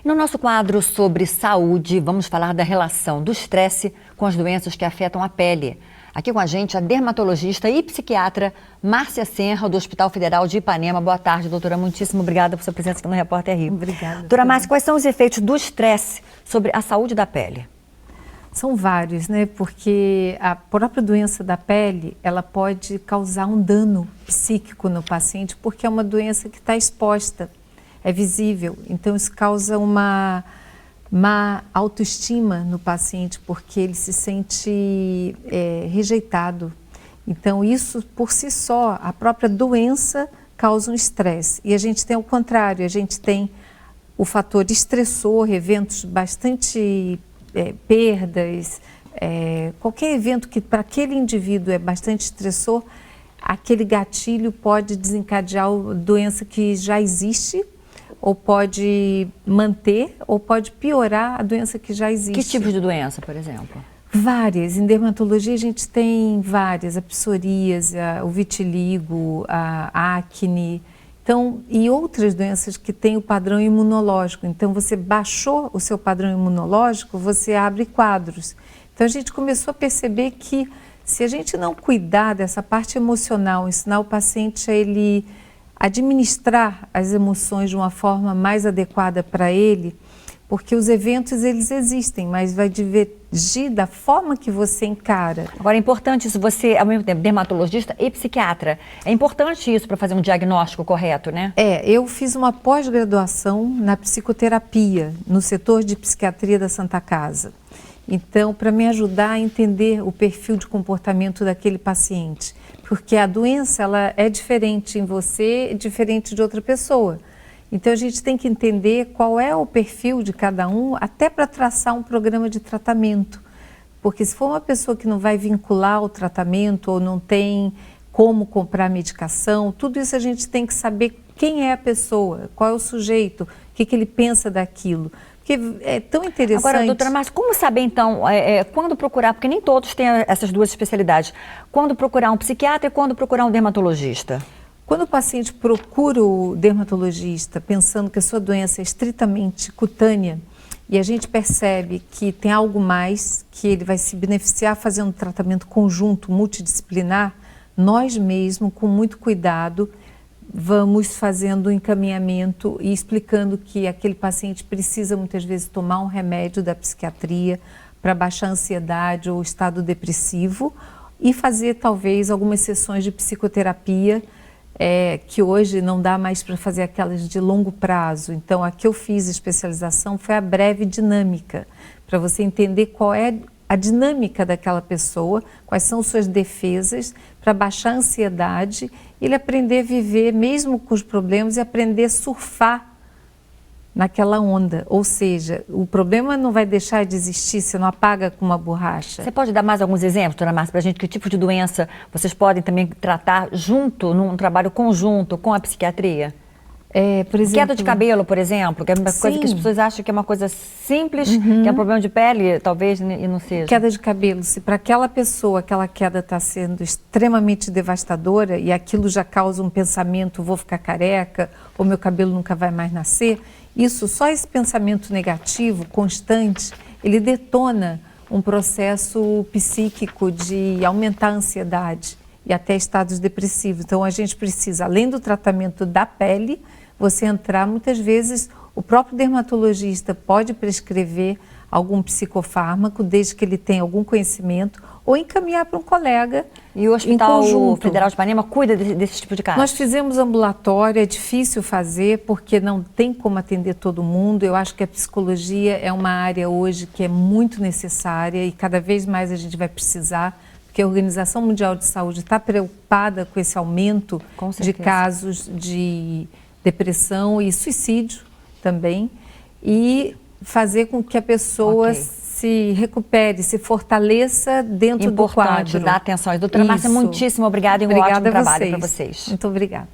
No nosso quadro sobre saúde, vamos falar da relação do estresse com as doenças que afetam a pele. Aqui com a gente a dermatologista e psiquiatra Márcia Senra, do Hospital Federal de Ipanema. Boa tarde, doutora. Muitíssimo obrigada por sua presença aqui no Repórter Rio. Obrigada. Doutora Márcia, quais são os efeitos do estresse sobre a saúde da pele? São vários, né? Porque a própria doença da pele, ela pode causar um dano psíquico no paciente, porque é uma doença que está exposta, é visível. Então, isso causa uma má autoestima no paciente, porque ele se sente rejeitado. Então, isso por si só, a própria doença causa um estresse. E a gente tem o contrário, a gente tem o fator estressor, eventos bastante perdas, qualquer evento que para aquele indivíduo é bastante estressor, aquele gatilho pode desencadear a doença que já existe, ou pode manter, ou pode piorar a doença que já existe. Que tipos de doença, por exemplo? Várias. Em dermatologia a gente tem várias, a psoríase, o vitiligo, a acne, então, e outras doenças que têm o padrão imunológico. Então, você baixou o seu padrão imunológico, você abre quadros. Então, a gente começou a perceber que se a gente não cuidar dessa parte emocional, ensinar o paciente a ele administrar as emoções de uma forma mais adequada para ele, porque os eventos eles existem, mas vai divergir da forma que você encara. Agora, é importante isso, você, ao mesmo tempo, dermatologista e psiquiatra. É importante isso para fazer um diagnóstico correto, né? Eu fiz uma pós-graduação na psicoterapia, no setor de psiquiatria da Santa Casa. Então, para me ajudar a entender o perfil de comportamento daquele paciente. Porque a doença, ela é diferente em você, diferente de outra pessoa. Então, a gente tem que entender qual é o perfil de cada um, até para traçar um programa de tratamento. Porque se for uma pessoa que não vai vincular o tratamento ou não tem como comprar medicação, tudo isso a gente tem que saber quem é a pessoa, qual é o sujeito, o que ele pensa daquilo. Porque é tão interessante... Agora, doutora Márcia, como saber então, quando procurar, porque nem todos têm essas duas especialidades, quando procurar um psiquiatra e quando procurar um dermatologista? Quando o paciente procura o dermatologista pensando que a sua doença é estritamente cutânea e a gente percebe que tem algo mais, que ele vai se beneficiar fazendo um tratamento conjunto, multidisciplinar, nós mesmos, com muito cuidado, vamos fazendo um encaminhamento e explicando que aquele paciente precisa muitas vezes tomar um remédio da psiquiatria para baixar a ansiedade ou estado depressivo e fazer talvez algumas sessões de psicoterapia que hoje não dá mais para fazer aquelas de longo prazo. Então, a que eu fiz especialização foi a breve dinâmica, para você entender qual é a dinâmica daquela pessoa, quais são suas defesas, para baixar a ansiedade, ele aprender a viver mesmo com os problemas e aprender a surfar naquela onda. Ou seja, o problema não vai deixar de existir, você não apaga com uma borracha. Você pode dar mais alguns exemplos, doutora Márcia, para a gente, que tipo de doença vocês podem também tratar junto, num trabalho conjunto com a psiquiatria? Por exemplo, queda de cabelo, por exemplo, que é uma coisa que as pessoas acham que é uma coisa simples, que é um problema de pele, talvez, e não seja. Queda de cabelo, se para aquela pessoa aquela queda está sendo extremamente devastadora e aquilo já causa um pensamento, vou ficar careca, ou meu cabelo nunca vai mais nascer, só esse pensamento negativo, constante, ele detona um processo psíquico de aumentar a ansiedade e até estados depressivos. Então, a gente precisa, além do tratamento da pele, você entrar, muitas vezes, o próprio dermatologista pode prescrever algum psicofármaco, desde que ele tenha algum conhecimento, ou encaminhar para um colega. E o Hospital Federal de Ipanema cuida desse tipo de caso? Nós fizemos ambulatório, é difícil fazer, porque não tem como atender todo mundo. Eu acho que a psicologia é uma área hoje que é muito necessária e cada vez mais a gente vai precisar, porque a Organização Mundial de Saúde está preocupada com esse aumento de casos de depressão e suicídio também, e fazer com que a pessoa se recupere, se fortaleça dentro do quadro. Importante dar atenção. Doutora Márcia, muitíssimo obrigada e um ótimo trabalho para vocês. Muito obrigada.